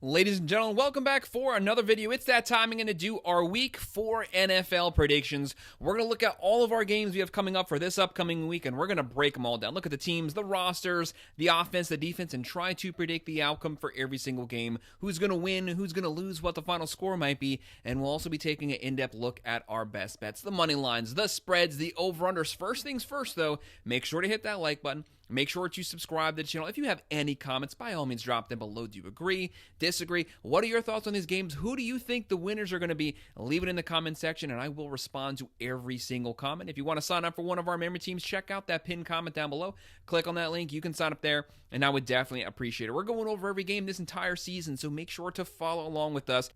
Ladies and gentlemen, welcome back for another video. It's that time. I'm going to do our Week 4 NFL predictions. We're going to look at all of our games we have coming up for this upcoming week, and we're going to break them all down. Look at the teams, the rosters, the offense, the defense, and try to predict the outcome for every single game. Who's going to win, who's going to lose, what the final score might be, and we'll also be taking an in-depth look at our best bets, the money lines, the spreads, the over-unders. First things first, though, make sure to hit that like button. Make sure to subscribe to the channel. If you have any comments, by all means, drop them below. Do you agree? Disagree? What are your thoughts on these games? Who do you think the winners are going to be? Leave it in the comment section, and I will respond to every single comment. If you want to sign up for one of our member teams, check out that pinned comment down below. Click on that link. You can sign up there, and I would definitely appreciate it. We're going over every game this entire season, so make sure to follow along with us.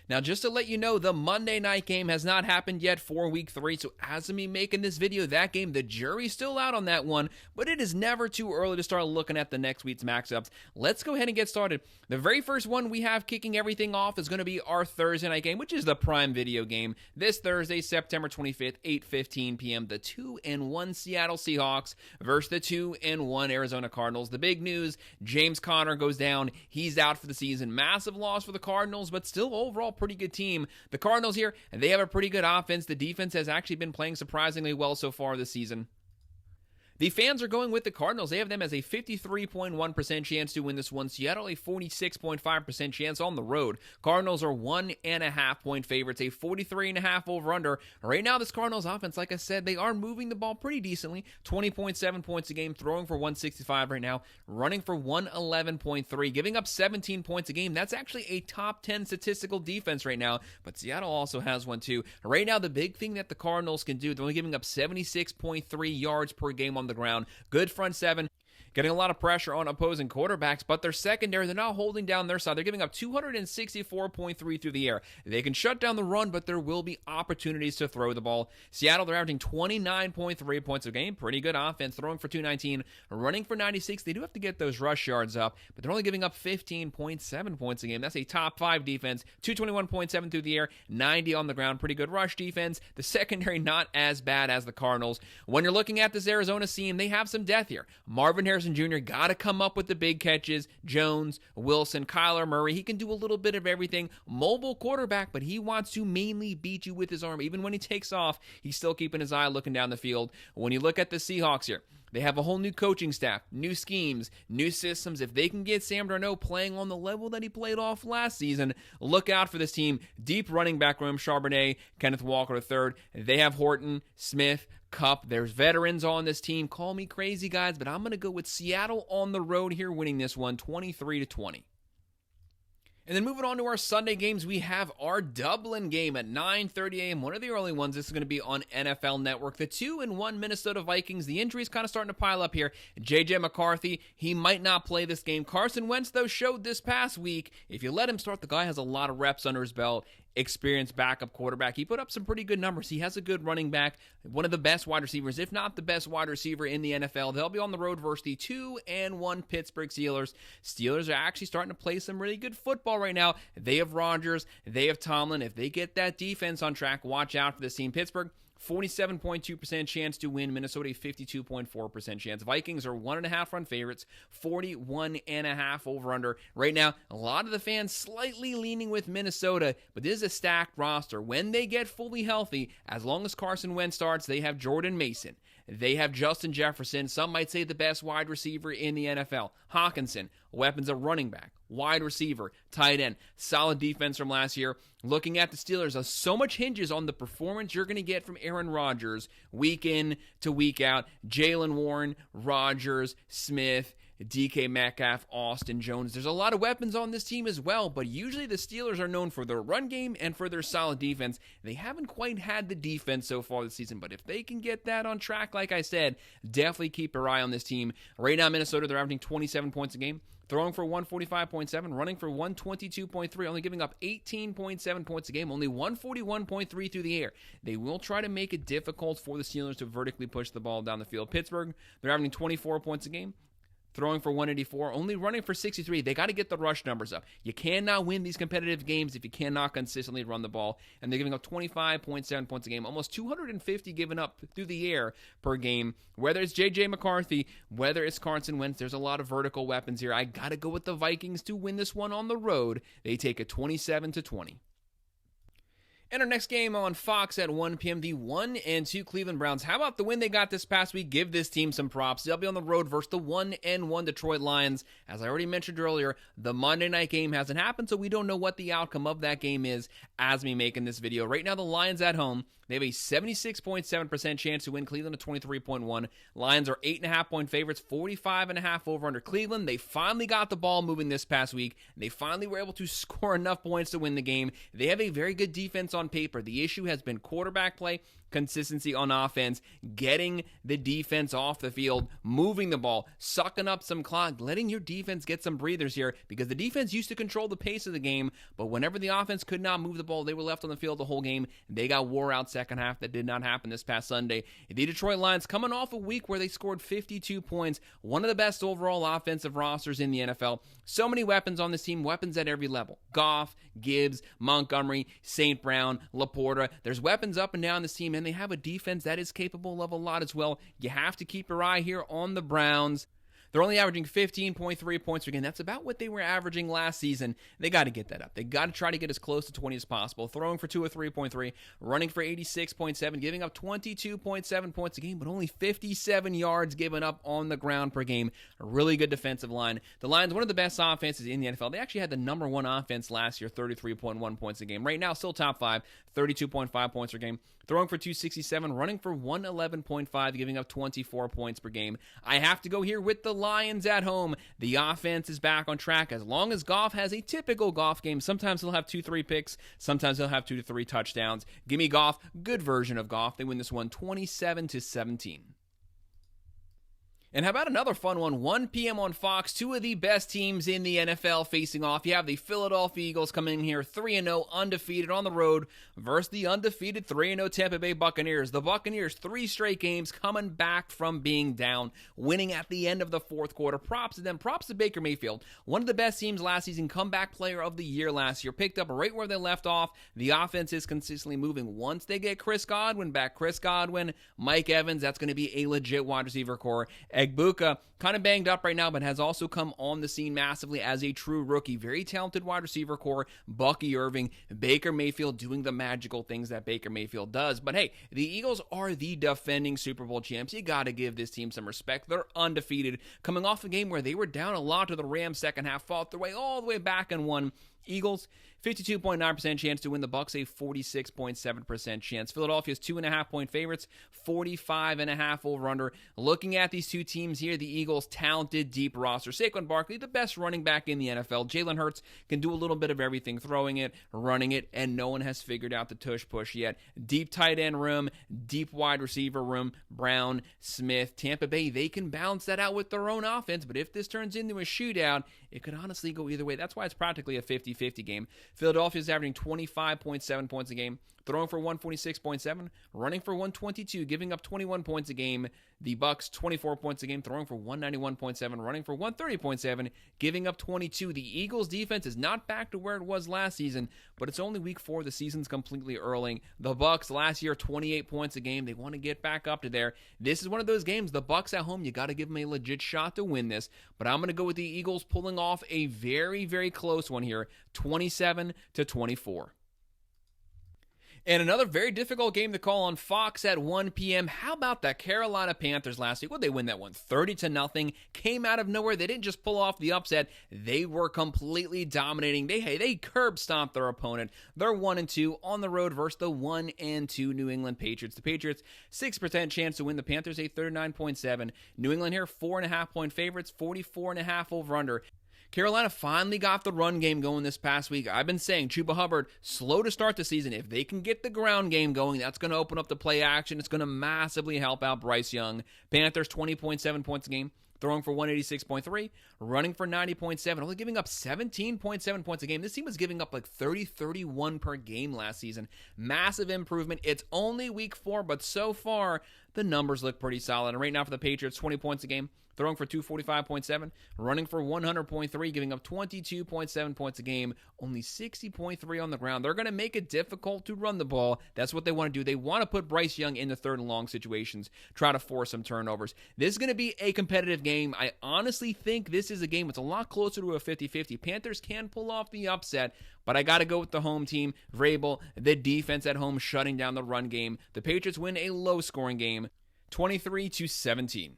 Now, just to let you know, the Monday night game has not happened yet for Week 3, so as of me making this video, that game, the jury's still out on that one, but it is never too early to start looking at the next week's matchups. Let's go ahead and get started. The very first one we have kicking everything off is going to be our Thursday night game, which is the prime video game. This Thursday, September 25th, 8:15 p.m., the 2-1 Seattle Seahawks versus the 2-1 Arizona Cardinals. The big news, James Conner goes down. He's out for the season. Massive loss for the Cardinals, but still overall pretty good team. The Cardinals here, and they have a pretty good offense. The defense has actually been playing surprisingly well so far this season. The fans are going with the Cardinals. They have them as a 53.1% chance to win this one. Seattle, a 46.5% chance on the road. Cardinals are 1.5-point favorites, a 43.5 over-under. Right now, this Cardinals offense, like I said, they are moving the ball pretty decently. 20.7 points a game, throwing for 165 right now, running for 111.3, giving up 17 points a game. That's actually a top 10 statistical defense right now, but Seattle also has one too. Right now, the big thing that the Cardinals can do, they're only giving up 76.3 yards per game on the ground. Good front seven. Getting a lot of pressure on opposing quarterbacks, but their secondary, they're not holding down their side. They're giving up 264.3 through the air. They can shut down the run, but there will be opportunities to throw the ball. Seattle, they're averaging 29.3 points a game. Pretty good offense, throwing for 219, running for 96. They do have to get those rush yards up, but they're only giving up 15.7 points a game. That's a top 5 defense. 221.7 through the air, 90 on the ground. Pretty good rush defense. The secondary not as bad as the Cardinals. When you're looking at this Arizona team, they have some depth here. Marvin Harrison Jr. got to come up with the big catches. Jones, Wilson, Kyler Murray, he can do a little bit of everything. Mobile quarterback, but he wants to mainly beat you with his arm. Even when he takes off, he's still keeping his eye looking down the field. When you look at the Seahawks here, they have a whole new coaching staff, new schemes, new systems. If they can get Sam Darnold playing on the level that he played off last season, look out for this team. Deep running back room, Charbonnet, Kenneth Walker III. They have Horton, Smith, Cup. There's veterans on this team. Call me crazy, guys, but I'm going to go with Seattle on the road here, winning this one 23-20. And then moving on to our Sunday games, we have our Dublin game at 9:30 a.m. One of the early ones. This is going to be on NFL Network. The 2-1 Minnesota Vikings. The injuries kind of starting to pile up here. J.J. McCarthy, he might not play this game. Carson Wentz, though, showed this past week, if you let him start, the guy has a lot of reps under his belt. Experienced backup quarterback. He put up some pretty good numbers. He has a good running back, one of the best wide receivers, if not the best wide receiver in the NFL. They'll be on the road versus the 2-1 Pittsburgh Steelers. Steelers are actually starting to play some really good football right now. They have Rodgers. They have Tomlin. If they get that defense on track, watch out for this team. Pittsburgh, 47.2% chance to win. Minnesota, 52.4% chance. Vikings are 1.5 run favorites, 41.5 over under. Right now, a lot of the fans slightly leaning with Minnesota, but this is a stacked roster. When they get fully healthy, as long as Carson Wentz starts, they have Jordan Mason. They have Justin Jefferson, some might say the best wide receiver in the NFL. Hawkinson, weapons of running back, wide receiver, tight end, solid defense from last year. Looking at the Steelers, so much hinges on the performance you're going to get from Aaron Rodgers week in to week out. Jalen Warren, Rodgers, Smith, DK Metcalf, Austin Jones. There's a lot of weapons on this team as well, but usually the Steelers are known for their run game and for their solid defense. They haven't quite had the defense so far this season, but if they can get that on track, like I said, definitely keep your eye on this team. Right now, Minnesota, they're averaging 27 points a game, throwing for 145.7, running for 122.3, only giving up 18.7 points a game, only 141.3 through the air. They will try to make it difficult for the Steelers to vertically push the ball down the field. Pittsburgh, they're averaging 24 points a game, throwing for 184, only running for 63. They got to get the rush numbers up. You cannot win these competitive games if you cannot consistently run the ball. And they're giving up 25.7 points a game, almost 250 given up through the air per game. Whether it's J.J. McCarthy, whether it's Carson Wentz, there's a lot of vertical weapons here. I got to go with the Vikings to win this one on the road. They take it 27-20. And our next game on Fox at 1 p.m., the 1-2 Cleveland Browns. How about the win they got this past week? Give this team some props. They'll be on the road versus the 1-1 Detroit Lions. As I already mentioned earlier, the Monday night game hasn't happened, so we don't know what the outcome of that game is as we make in this video. Right now, the Lions at home, they have a 76.7% chance to win. Cleveland at 23.1. Lions are 8.5-point favorites, 45.5 over under Cleveland. They finally got the ball moving this past week. They finally were able to score enough points to win the game. They have a very good defense on paper. The issue has been quarterback play, consistency on offense, getting the defense off the field, moving the ball, sucking up some clock, letting your defense get some breathers here, because the defense used to control the pace of the game, but whenever the offense could not move the ball, they were left on the field the whole game. They got wore out second half. That did not happen this past Sunday. The Detroit Lions coming off a week where they scored 52 points, one of the best overall offensive rosters in the NFL. So many weapons on this team, weapons at every level. Goff, Gibbs, Montgomery, St. Brown, Laporta. There's weapons up and down this team, and they have a defense that is capable of a lot as well. You have to keep your eye here on the Browns. They're only averaging 15.3 points per game. That's about what they were averaging last season. They got to get that up. They got to try to get as close to 20 as possible. Throwing for 203.3, running for 86.7, giving up 22.7 points a game, but only 57 yards given up on the ground per game. A really good defensive line. The Lions, one of the best offenses in the NFL. They actually had the number one offense last year, 33.1 points a game. Right now, still top 5, 32.5 points per game. Throwing for 267, running for 111.5, giving up 24 points per game. I have to go here with the Lions at home. The offense is back on track. As long as Goff has a typical Goff game, sometimes he'll have 2-3 picks, sometimes he'll have 2 to 3 touchdowns. Give me Goff, good version of Goff. They win this one 27-17. And how about another fun one? 1 p.m. on Fox, two of the best teams in the NFL facing off. You have the Philadelphia Eagles coming in here 3-0, undefeated on the road versus the undefeated 3-0 Tampa Bay Buccaneers. The Buccaneers, 3 straight games coming back from being down, winning at the end of the fourth quarter. Props to them. Props to Baker Mayfield. One of the best teams last season, comeback player of the year last year. Picked up right where they left off. The offense is consistently moving. Once they get Chris Godwin back, Mike Evans, that's going to be a legit wide receiver core. Egbuka, kind of banged up right now, but has also come on the scene massively as a true rookie. Very talented wide receiver core. Bucky Irving, Baker Mayfield doing the magical things that Baker Mayfield does. But hey, the Eagles are the defending Super Bowl champs. You got to give this team some respect. They're undefeated, coming off a game where they were down a lot to the Rams second half, fought their way all the way back and won. Eagles, 52.9% chance to win. The Bucks, a 46.7% chance. Philadelphia's 2.5-point favorites, 45.5 over-under. Looking at these two teams here, the Eagles, talented, deep roster. Saquon Barkley, the best running back in the NFL. Jalen Hurts can do a little bit of everything, throwing it, running it, and no one has figured out the tush push yet. Deep tight end room, deep wide receiver room. Brown, Smith, Tampa Bay, they can balance that out with their own offense, but if this turns into a shootout, it could honestly go either way. That's why it's practically a 50-50 game. Philadelphia is averaging 25.7 points a game, throwing for 146.7, running for 122, giving up 21 points a game. The Bucks, 24 points a game, throwing for 191.7, running for 130.7, giving up 22. The Eagles' defense is not back to where it was last season, but it's only week 4. The season's completely early. The Bucks last year, 28 points a game. They want to get back up to there. This is one of those games, the Bucks at home, you got to give them a legit shot to win this, but I'm going to go with the Eagles pulling off a very, very close one here, 27-24. And another very difficult game to call on Fox at 1 p.m. How about the Carolina Panthers last week? Well, they win that one 30-0. Came out of nowhere. They didn't just pull off the upset. They were completely dominating. They curb stomped their opponent. They're 1-2 on the road versus the 1-2 New England Patriots. The Patriots, 6% chance to win. The Panthers, a 39.7. New England here, 4.5-point favorites, 44.5 over-under. Carolina finally got the run game going this past week. I've been saying Chuba Hubbard, slow to start the season. If they can get the ground game going, that's going to open up the play action. It's going to massively help out Bryce Young. Panthers, 20.7 points a game, throwing for 186.3, running for 90.7, only giving up 17.7 points a game. This team was giving up like 30-31 per game last season. Massive improvement. It's only week 4, but so far, the numbers look pretty solid. And right now for the Patriots, 20 points a game, throwing for 245.7, running for 100.3, giving up 22.7 points a game, only 60.3 on the ground. They're going to make it difficult to run the ball. That's what they want to do. They want to put Bryce Young in the third and long situations, try to force some turnovers. This is going to be a competitive game. I honestly think this is a game that's a lot closer to a 50-50. Panthers can pull off the upset, but I got to go with the home team. Vrabel, the defense at home, shutting down the run game. The Patriots win a low-scoring game, 23-17.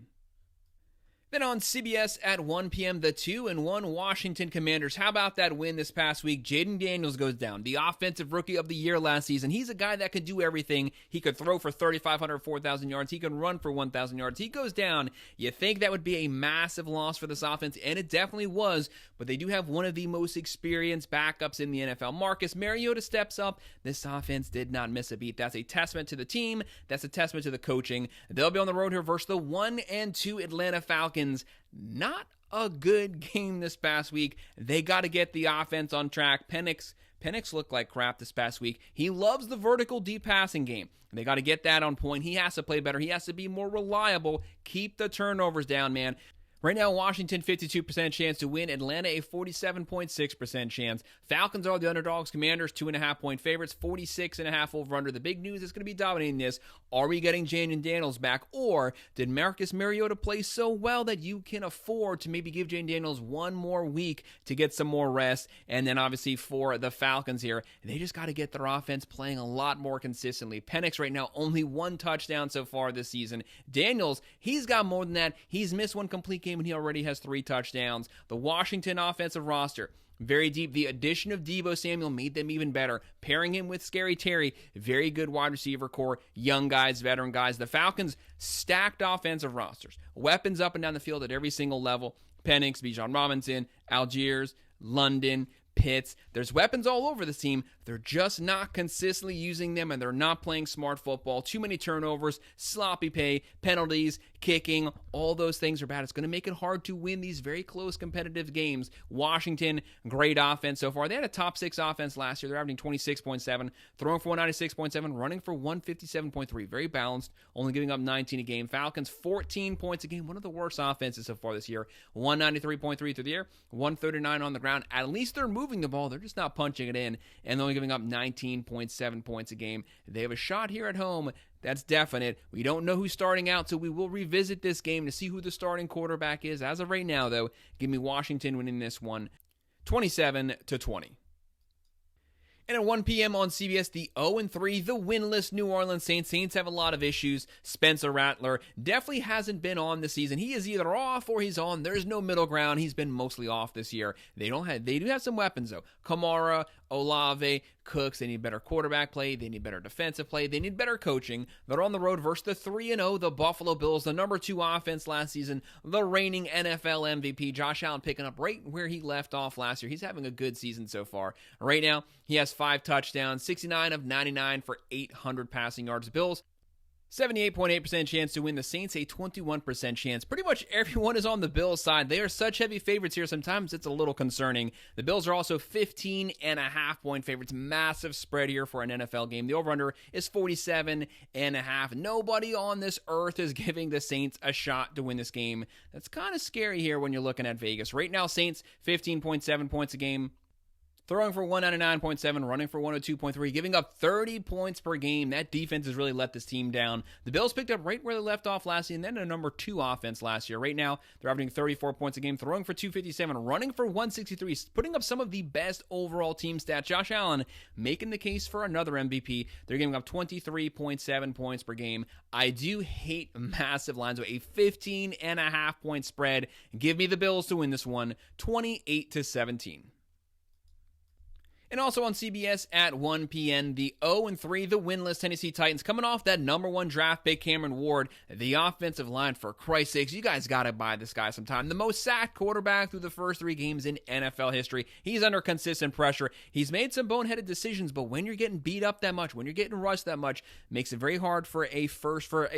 Then on CBS at 1 p.m., the 2-1 Washington Commanders. How about that win this past week? Jaden Daniels goes down, the offensive rookie of the year last season. He's a guy that could do everything. He could throw for 3,500, 4,000 yards. He can run for 1,000 yards. He goes down. You think that would be a massive loss for this offense, and it definitely was, but they do have one of the most experienced backups in the NFL. Marcus Mariota steps up. This offense did not miss a beat. That's a testament to the team. That's a testament to the coaching. They'll be on the road here versus the 1-2 Atlanta Falcons. Not a good game this past week. They got to get the offense on track. Penix looked like crap this past week. He loves the vertical deep passing game. They got to get that on point. He has to play better. He has to be more reliable. Keep the turnovers down, man. Right now, Washington, 52% chance to win. Atlanta, a 47.6% chance. Falcons are the underdogs. Commanders, 2.5-point favorites. 46.5 over-under. The big news is going to be dominating this. Are we getting Jaden Daniels back? Or did Marcus Mariota play so well that you can afford to maybe give Jaden Daniels one more week to get some more rest? And then obviously for the Falcons here, they just got to get their offense playing a lot more consistently. Penix right now, only one touchdown so far this season. Daniels, he's got more than that. He's missed one complete game and he already has 3 touchdowns. The Washington offensive roster, very deep. The addition of Deebo Samuel made them even better. Pairing him with Scary Terry, very good wide receiver core, young guys, veteran guys. The Falcons, stacked offensive rosters. Weapons up and down the field at every single level. Penix, Bijan Robinson, Algiers, London, Pitts. There's weapons all over the team. They're just not consistently using them, and they're not playing smart football. Too many turnovers, sloppy pay, penalties, kicking. All those things are bad. It's going to make it hard to win these very close competitive games. Washington, great offense so far. They had a top 6 offense last year. They're averaging 26.7, throwing for 196.7, running for 157.3. Very balanced, only giving up 19 a game. Falcons, 14 points a game. One of the worst offenses so far this year. 193.3 through the air, 139 on the ground. At least they're moving the ball. They're just not punching it in, and they're only giving up 19.7 points a game. They have a shot here at home. That's definite. We don't know who's starting out, so we will revisit this game to see who the starting quarterback is. As of right now, though, give me Washington winning this one, 27-20. And at 1 p.m. on CBS, the 0-3, the winless New Orleans Saints. Saints have a lot of issues. Spencer Rattler definitely hasn't been on this season. He is either off or he's on. There's no middle ground. He's been mostly off this year. They do have some weapons, though. Kamara, Olave, Cooks. They need better quarterback play. They need better defensive play. They need better coaching. They're on the road versus the 3-0, the Buffalo Bills, the number 2 offense last season, the reigning NFL MVP. Josh Allen picking up right where he left off last year. He's having a good season so far. Right now, he has 5 touchdowns, 69 of 99 for 800 passing yards. Bills, 78.8% chance to win. The Saints, a 21% chance. Pretty much everyone is on the Bills side. They are such heavy favorites here. Sometimes it's a little concerning. The Bills are also 15.5-point favorites. Massive spread here for an NFL game. The over-under is 47.5. Nobody on this earth is giving the Saints a shot to win this game. That's kind of scary here when you're looking at Vegas. Right now, Saints, 15.7 points a game. Throwing for 199.7, running for 102.3, giving up 30 points per game. That defense has really let this team down. The Bills picked up right where they left off last season, then a number 2 offense last year. Right now, they're averaging 34 points a game, throwing for 257, running for 163, putting up some of the best overall team stats. Josh Allen making the case for another MVP. They're giving up 23.7 points per game. I do hate massive lines with a 15.5-point spread. Give me the Bills to win this one, 28-17. And also on CBS at 1 p.m., the 0-3, the winless Tennessee Titans, coming off that number 1 draft pick, Cameron Ward. The offensive line, for Christ's sakes, you guys got to buy this guy sometime. The most sacked quarterback through the first 3 games in NFL history. He's under consistent pressure. He's made some boneheaded decisions, but when you're getting beat up that much, when you're getting rushed that much, makes it very hard for a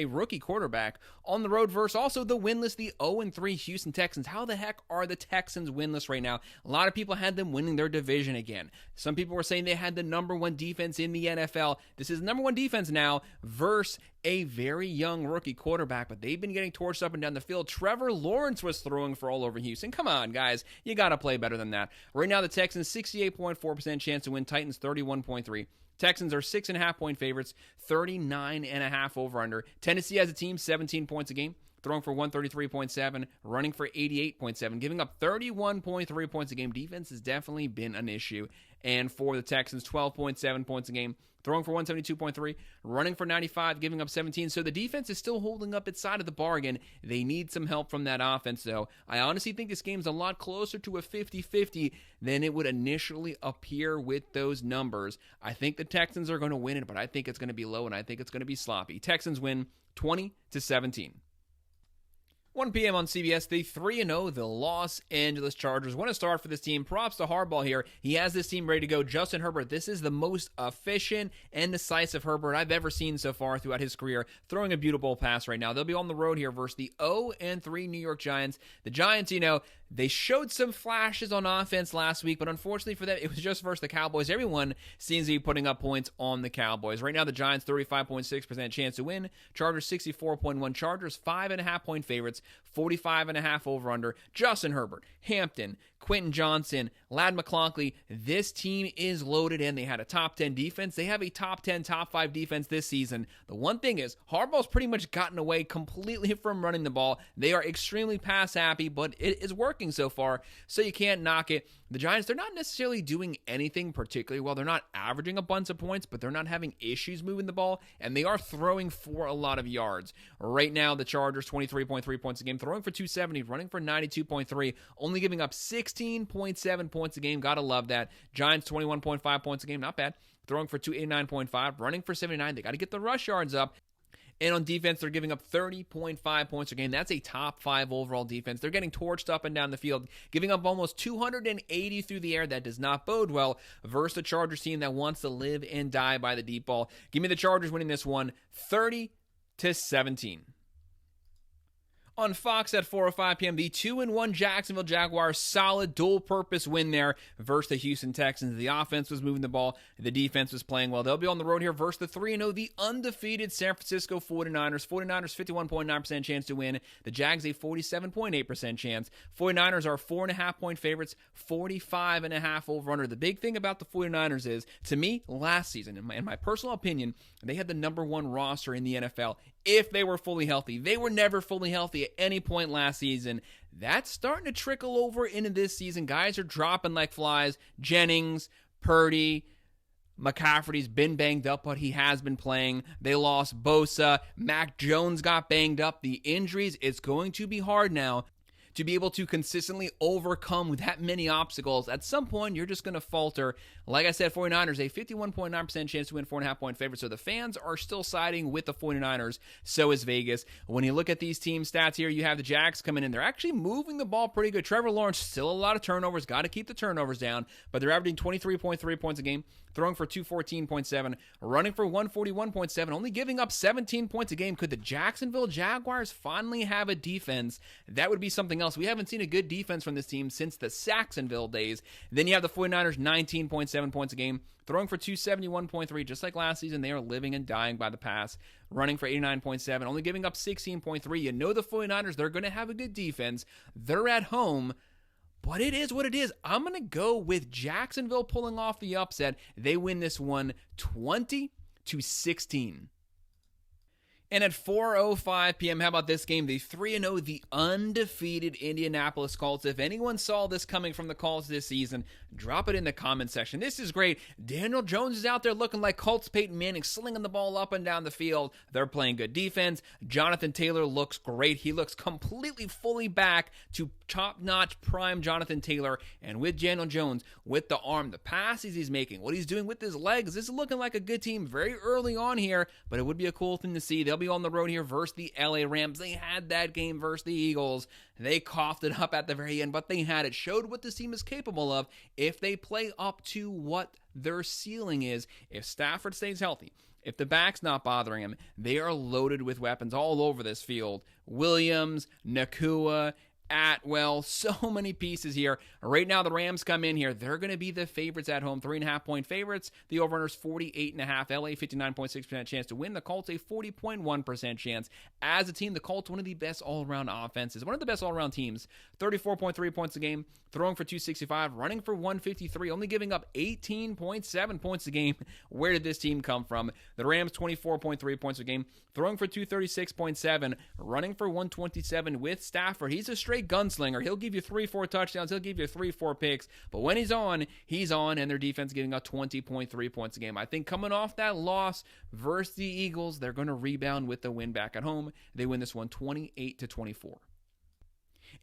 rookie quarterback. On the road versus also the winless, the 0-3 Houston Texans. How the heck are the Texans winless right now? A lot of people had them winning their division again. Some people were saying they had the number one defense in the NFL. This is number one defense now versus a very young rookie quarterback, but they've been getting torched up and down the field. Trevor Lawrence was throwing for all over Houston. Come on, guys. You got to play better than that. Right now, the Texans, 68.4% chance to win. Titans, 31.3%. Texans are 6.5-point favorites, 39.5 over-under. Tennessee as a team, 17 points a game, throwing for 133.7, running for 88.7, giving up 31.3 points a game. Defense has definitely been an issue. And for the Texans, 12.7 points a game, throwing for 172.3, running for 95, giving up 17. So the defense is still holding up its side of the bargain. They need some help from that offense, though. I honestly think this game's a lot closer to a 50-50 than it would initially appear with those numbers. I think the Texans are going to win it, but I think it's going to be low, and I think it's going to be sloppy. Texans win 20-17. 1 p.m. on CBS, the 3-0, the Los Angeles Chargers. Want to start for this team. Props to Harbaugh here. He has this team ready to go. Justin Herbert, this is the most efficient and decisive Herbert I've ever seen so far throughout his career, throwing a beautiful pass right now. They'll be on the road here versus the 0-3 New York Giants. The Giants, they showed some flashes on offense last week, but unfortunately for them, it was just versus the Cowboys. Everyone seems to be putting up points on the Cowboys. Right now, the Giants, 35.6% chance to win. Chargers, 64.1. Chargers, 5.5-point favorites. 45.5 over-under. Justin Herbert, Hampton, Quentin Johnson, Ladd McConkey. This team is loaded, and they had a top 10 defense. They have a top 10, top 5 defense this season. The one thing is, Harbaugh's pretty much gotten away completely from running the ball. They are extremely pass happy, but it is working so far, so you can't knock it. The Giants, they're not necessarily doing anything particularly well. They're not averaging a bunch of points, but they're not having issues moving the ball, and they are throwing for a lot of yards. Right now, the Chargers, 23.3 points a game, throwing for 270, running for 92.3, only giving up 16.7 points a game. Gotta love that. Giants, 21.5 points a game, not bad. Throwing for 289.5, running for 79. They got to get the rush yards up. And on defense, they're giving up 30.5 points a game. That's a top 5 overall defense. They're getting torched up and down the field, giving up almost 280 through the air. That does not bode well versus the Chargers team that wants to live and die by the deep ball. Give me the Chargers winning this one 30-17. On Fox at 4:05 p.m., the 2-1 Jacksonville Jaguars, solid dual-purpose win there versus the Houston Texans. The offense was moving the ball. The defense was playing well. They'll be on the road here versus the 3-0, the undefeated San Francisco 49ers. 49ers, 51.9% chance to win. The Jags, a 47.8% chance. 49ers are 4.5-point favorites, 45.5 over-under. The big thing about the 49ers is, to me, last season, in my personal opinion, they had the number one roster in the NFL if they were fully healthy. They were never fully healthy at any point last season. That's starting to trickle over into this season. Guys are dropping like flies. Jennings, Purdy, McCaffrey's been banged up, but he has been playing. They lost Bosa. Mac Jones got banged up. The injuries, it's going to be hard now to be able to consistently overcome that many obstacles. At some point, you're just going to falter. Like I said, 49ers, a 51.9% chance to win, 4.5-point favorite. So the fans are still siding with the 49ers. So is Vegas. When you look at these team stats here, you have the Jags coming in. They're actually moving the ball pretty good. Trevor Lawrence, still a lot of turnovers. Got to keep the turnovers down. But they're averaging 23.3 points a game, throwing for 214.7, running for 141.7, only giving up 17 points a game. Could the Jacksonville Jaguars finally have a defense? That would be something else. We haven't seen a good defense from this team since the Saxonville days. Then you have the 49ers, 19.7 points a game, throwing for 271.3. Just like last season, they are living and dying by the pass, running for 89.7, only giving up 16.3. You know the 49ers, they're going to have a good defense. They're at home, but it is what it is. I'm going to go with Jacksonville pulling off the upset. They win this one 20-16. And at 4:05 p.m., how about this game? The 3-0, the undefeated Indianapolis Colts. If anyone saw this coming from the Colts this season, drop it in the comment section. This is great. Daniel Jones is out there looking like Colts Peyton Manning, slinging the ball up and down the field. They're playing good defense. Jonathan Taylor looks great. He looks completely fully back to top-notch prime Jonathan Taylor. And with Daniel Jones, with the arm, the passes he's making, what he's doing with his legs, this is looking like a good team very early on here, but it would be a cool thing to see. They'll be on the road here versus the LA Rams. They had that game versus the Eagles. They coughed it up at the very end, but they had it. Showed what this team is capable of if they play up to what their ceiling is. If Stafford stays healthy, if the back's not bothering him, they are loaded with weapons all over this field. Williams, Nakua, Well, so many pieces here. Right now, the Rams come in here. They're going to be the favorites at home, 3.5-point favorites. The over-under's 48.5. LA, 59.6% chance to win. The Colts, a 40.1% chance. As a team, the Colts, one of the best all-around offenses, one of the best all-around teams. 34.3 points a game, throwing for 265, running for 153, only giving up 18.7 points a game. Where did this team come from? The Rams, 24.3 points a game, throwing for 236.7, running for 127 with Stafford. He's a straight gunslinger. He'll give you 3-4 touchdowns. He'll give you 3-4 picks. But when he's on, and their defense giving up 20.3 points a game. I think coming off that loss versus the Eagles, they're going to rebound with the win back at home. They win this one 28-24.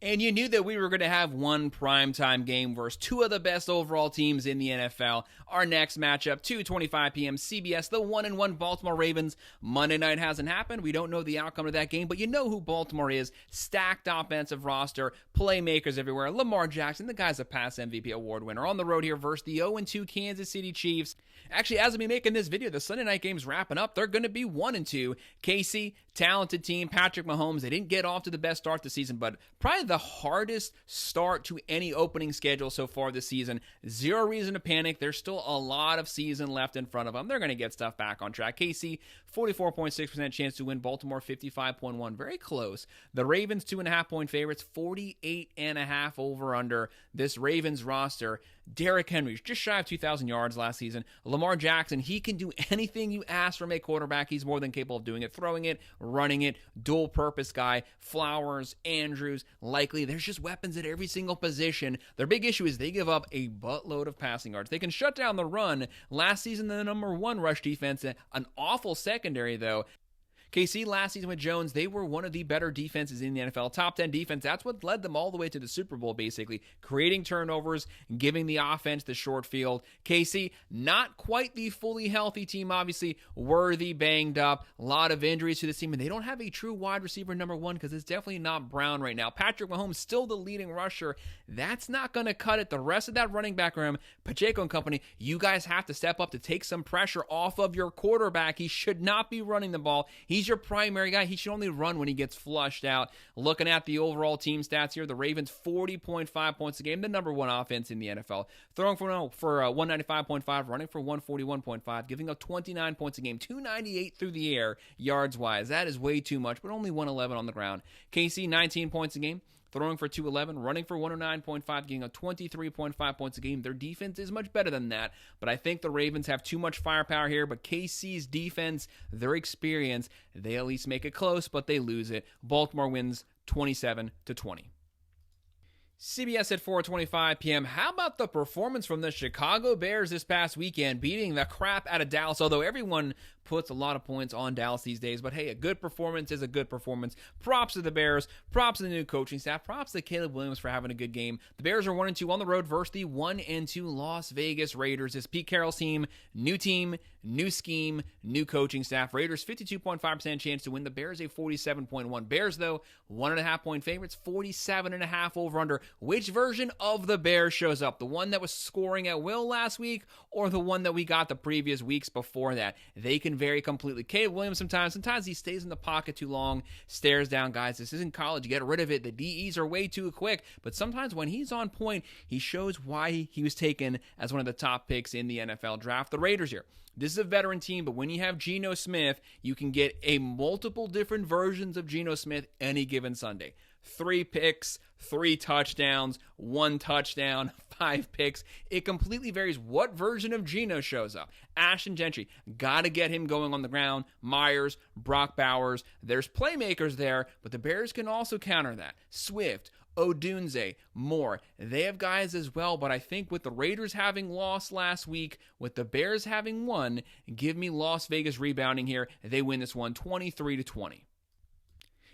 And you knew that we were going to have one primetime game versus two of the best overall teams in the NFL. Our next matchup, 2:25 p.m. CBS, the 1-1 Baltimore Ravens. Monday night hasn't happened. We don't know the outcome of that game, but you know who Baltimore is. Stacked offensive roster, playmakers everywhere. Lamar Jackson, the guy's a past MVP award winner. On the road here versus the 0-2 Kansas City Chiefs. Actually, as of me making this video, the Sunday night game's wrapping up. They're going to be 1-2. KC, talented team. Patrick Mahomes, they didn't get off to the best start this season, but probably the hardest start to any opening schedule so far this season. Zero reason to panic. There's still a lot of season left in front of them. They're going to get stuff back on track. KC, 44.6% chance to win. Baltimore, 55.1%. Very close. The Ravens, 2.5-point favorites. 48.5 over under. This Ravens roster. Derrick Henry's just shy of 2,000 yards last season. Lamar Jackson, he can do anything you ask from a quarterback. He's more than capable of doing it. Throwing it, running it, dual-purpose guy. Flowers, Andrews, Likely. There's just weapons at every single position. Their big issue is they give up a buttload of passing yards. They can shut down the run. Last season, the number one rush defense. An awful secondary, though. KC last season with Jones, they were one of the better defenses in the NFL. Top 10 defense. That's what led them all the way to the Super Bowl, basically. Creating turnovers, giving the offense the short field. KC, not quite the fully healthy team, obviously. Worthy, banged up. A lot of injuries to this team. And they don't have a true wide receiver number one because it's definitely not Brown right now. Patrick Mahomes, still the leading rusher. That's not going to cut it. The rest of that running back room, Pacheco and company, you guys have to step up to take some pressure off of your quarterback. He should not be running the ball. He's your primary guy. He should only run when he gets flushed out. Looking at the overall team stats here, the Ravens 40.5 points a game, the number one offense in the NFL. Throwing for 195.5, running for 141.5, giving up 29 points a game, 298 through the air yards-wise. That is way too much, but only 111 on the ground. KC, 19 points a game. Throwing for 211, running for 109.5, getting a 23.5 points a game. Their defense is much better than that, but I think the Ravens have too much firepower here. But KC's defense, their experience, they at least make it close, but they lose it. Baltimore wins 27-20. CBS at 4:25 p.m. How about the performance from the Chicago Bears this past weekend, beating the crap out of Dallas? Although everyone puts a lot of points on Dallas these days, but hey, a good performance is a good performance. Props to the Bears, props to the new coaching staff, props to Caleb Williams for having a good game. The Bears are 1-2 on the road versus the 1-2 Las Vegas Raiders. It's Pete Carroll's team, new scheme, new coaching staff. Raiders 52.5% chance to win. The Bears a 47.1. Bears though 1.5-point favorites, 47.5 over under. Which version of the Bears shows up? The one that was scoring at will last week, or the one that we got the previous weeks before that? They can vary completely. Caleb Williams sometimes he stays in the pocket too long, stares down guys. This isn't college. Get rid of it. The DEs are way too quick. But sometimes when he's on point, he shows why he was taken as one of the top picks in the NFL draft. The Raiders here. This is a veteran team, but when you have Geno Smith, you can get a multiple different versions of Geno Smith any given Sunday. 3 picks, 3 touchdowns, 1 touchdown, 5 picks. It completely varies what version of Geno shows up. Ashton Gentry, got to get him going on the ground. Myers, Brock Bowers, there's playmakers there, but the Bears can also counter that. Swift, Odunze, Moore. They have guys as well, but I think with the Raiders having lost last week, with the Bears having won, give me Las Vegas rebounding here. They win this one 23-20.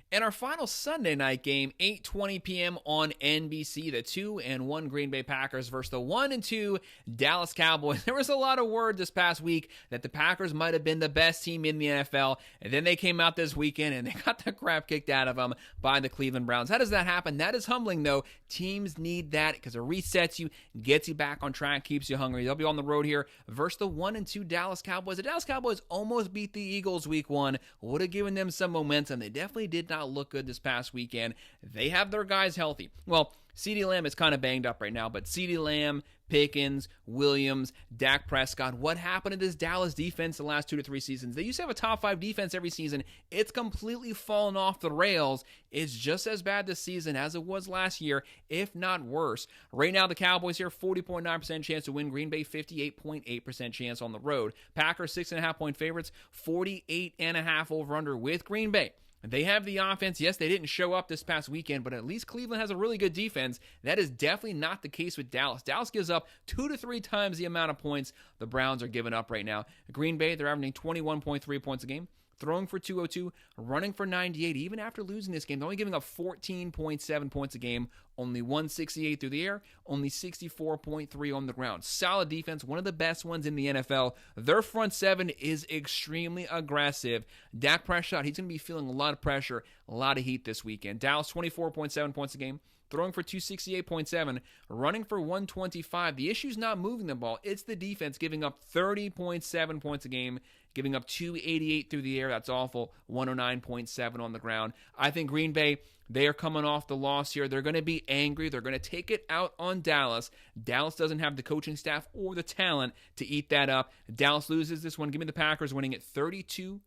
And our final Sunday night game, 8:20 p.m. on NBC, the 2-1 Green Bay Packers versus the 1-2 Dallas Cowboys. There was a lot of word this past week that the Packers might have been the best team in the NFL, and then they came out this weekend and they got the crap kicked out of them by the Cleveland Browns. How does that happen? That is humbling, though. Teams need that because it resets you, gets you back on track, keeps you hungry. They'll be on the road here versus the 1-2 Dallas Cowboys. The Dallas Cowboys almost beat the Eagles week 1. Would have given them some momentum. They definitely did not not look good this past weekend. They have their guys healthy. Well, CeeDee Lamb is kind of banged up right now, but CeeDee Lamb, Pickens, Williams, Dak Prescott. What happened to this Dallas defense the last 2 to 3 seasons? They used to have a top 5 defense every season. It's completely fallen off the rails. It's just as bad this season as it was last year, if not worse. Right now, the Cowboys here, 40.9% chance to win. Green Bay, 58.8% chance on the road. Packers, 6.5-point favorites, 48.5 over-under with Green Bay. They have the offense. Yes, they didn't show up this past weekend, but at least Cleveland has a really good defense. That is definitely not the case with Dallas. Dallas gives up 2 to 3 times the amount of points the Browns are giving up right now. Green Bay, they're averaging 21.3 points a game, throwing for 202, running for 98. Even after losing this game, they're only giving up 14.7 points a game, only 168 through the air, only 64.3 on the ground. Solid defense, one of the best ones in the NFL. Their front seven is extremely aggressive. Dak Prescott, he's going to be feeling a lot of pressure, a lot of heat this weekend. Dallas, 24.7 points a game, throwing for 268.7, running for 125. The issue's not moving the ball. It's the defense giving up 30.7 points a game, giving up 288 through the air. That's awful. 109.7 on the ground. I think Green Bay, they are coming off the loss here. They're going to be angry. They're going to take it out on Dallas. Dallas doesn't have the coaching staff or the talent to eat that up. Dallas loses this one. Give me the Packers winning it 32-23.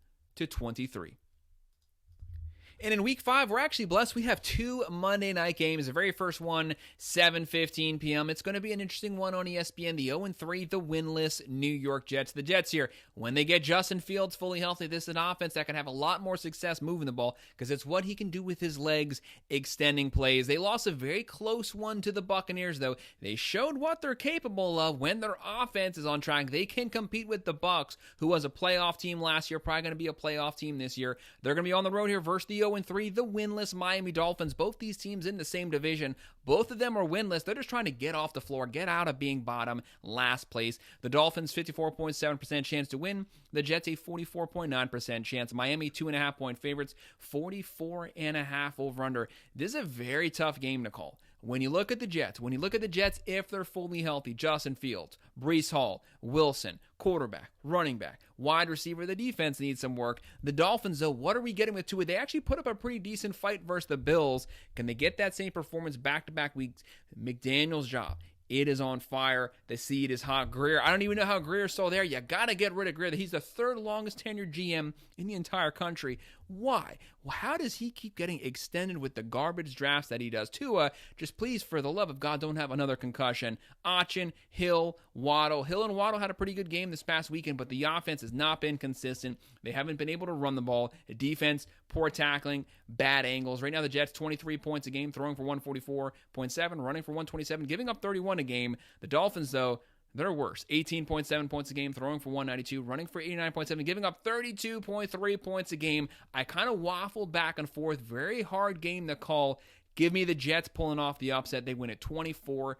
And in Week 5, we're actually blessed. We have 2 Monday night games. The very first one, 7:15 p.m. It's going to be an interesting one on ESPN. The 0-3, the winless New York Jets. The Jets here, when they get Justin Fields fully healthy, this is an offense that can have a lot more success moving the ball because it's what he can do with his legs, extending plays. They lost a very close one to the Buccaneers, though. They showed what they're capable of when their offense is on track. They can compete with the Bucs, who was a playoff team last year, probably going to be a playoff team this year. They're going to be on the road here versus the 0-3, the winless Miami Dolphins. Both these teams in the same division. Both of them are winless. They're just trying to get off the floor, get out of being bottom, last place. The Dolphins, 54.7% chance to win. The Jets, a 44.9% chance. Miami, 2.5-point favorites, 44.5 over-under. This is a very tough game to call. When you look at the Jets, if they're fully healthy, Justin Fields, Breece Hall, Wilson, quarterback, running back, wide receiver, the defense needs some work. The Dolphins, though, what are we getting with Tua? They actually put up a pretty decent fight versus the Bills. Can they get that same performance back-to-back weeks? McDaniel's job. It is on fire. The seed is hot. Greer, I don't even know how Greer's still there. You got to get rid of Greer. He's the 3rd longest tenured GM in the entire country. Why? Well, how does he keep getting extended with the garbage drafts that he does? Tua, just please, for the love of God, don't have another concussion. Achin, Hill, Waddle. Hill and Waddle had a pretty good game this past weekend, but the offense has not been consistent. They haven't been able to run the ball. The defense, poor tackling, bad angles. Right now, the Jets, 23 points a game, throwing for 144.7, running for 127, giving up 31 a game. The Dolphins, though, they're worse. 18.7 points a game, throwing for 192, running for 89.7, giving up 32.3 points a game. I kind of waffled back and forth. Very hard game to call. Give me the Jets pulling off the upset. They win it 24-20.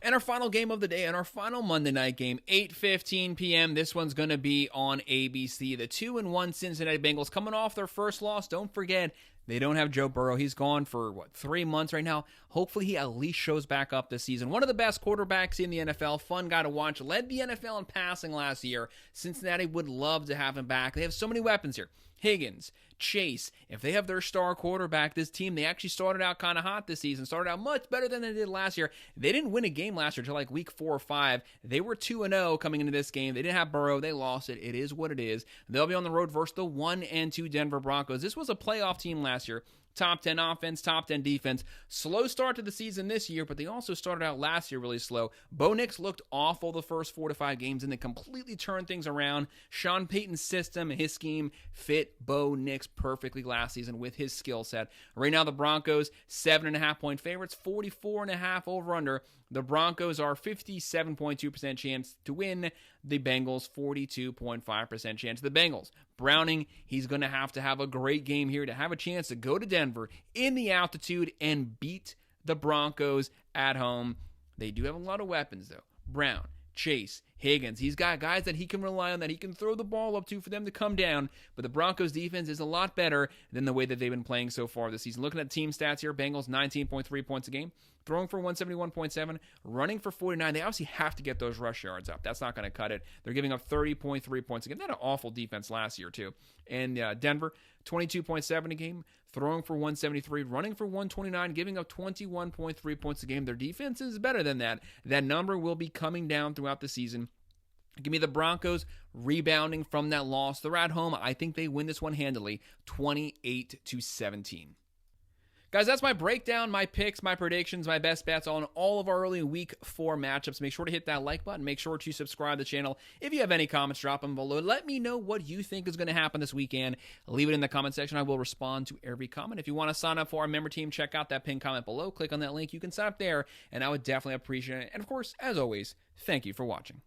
And our final game of the day, and our final Monday night game, 8:15 p.m. This one's going to be on ABC. The 2-1 Cincinnati Bengals coming off their first loss. Don't forget, they don't have Joe Burrow. He's gone for, 3 months right now. Hopefully he at least shows back up this season. One of the best quarterbacks in the NFL. Fun guy to watch. Led the NFL in passing last year. Cincinnati would love to have him back. They have so many weapons here. Higgins, Chase. If they have their star quarterback, this team, they actually started out kind of hot this season. Started out much better than they did last year. They didn't win a game last year until like week 4 or 5. They were 2-0 coming into this game. They didn't have Burrow. They lost it. It is what it is. They'll be on the road versus the 1-2 Denver Broncos. This was a playoff team last year. Top 10 offense, top 10 defense. Slow start to the season this year, but they also started out last year really slow. Bo Nix looked awful the first 4 to 5 games, and they completely turned things around. Sean Payton's system, his scheme, fit Bo Nix perfectly last season with his skill set. Right now, the Broncos, 7.5-point favorites, 44.5 over-under. The Broncos are 57.2% chance to win. The Bengals, 42.5% chance. The Bengals, Browning, he's going to have a great game here to have a chance to go to Denver in the altitude and beat the Broncos at home. They do have a lot of weapons, though. Brown, Chase, Higgins. He's got guys that he can rely on, that he can throw the ball up to for them to come down. But the Broncos defense is a lot better than the way that they've been playing so far this season. Looking at team stats here, Bengals 19.3 points a game, throwing for 171.7, running for 49. They obviously have to get those rush yards up. That's not going to cut it. They're giving up 30.3 points a game. They had an awful defense last year too. And Denver, 22.7 a game, throwing for 173, running for 129, giving up 21.3 points a game. Their defense is better than that. That number will be coming down throughout the season. Give me the Broncos rebounding from that loss. They're at home. I think they win this one handily, 28-17. Guys, that's my breakdown, my picks, my predictions, my best bets on all of our early Week 4 matchups. Make sure to hit that like button. Make sure to subscribe to the channel. If you have any comments, drop them below. Let me know what you think is going to happen this weekend. Leave it in the comment section. I will respond to every comment. If you want to sign up for our member team, check out that pinned comment below. Click on that link. You can sign up there, and I would definitely appreciate it. And, of course, as always, thank you for watching.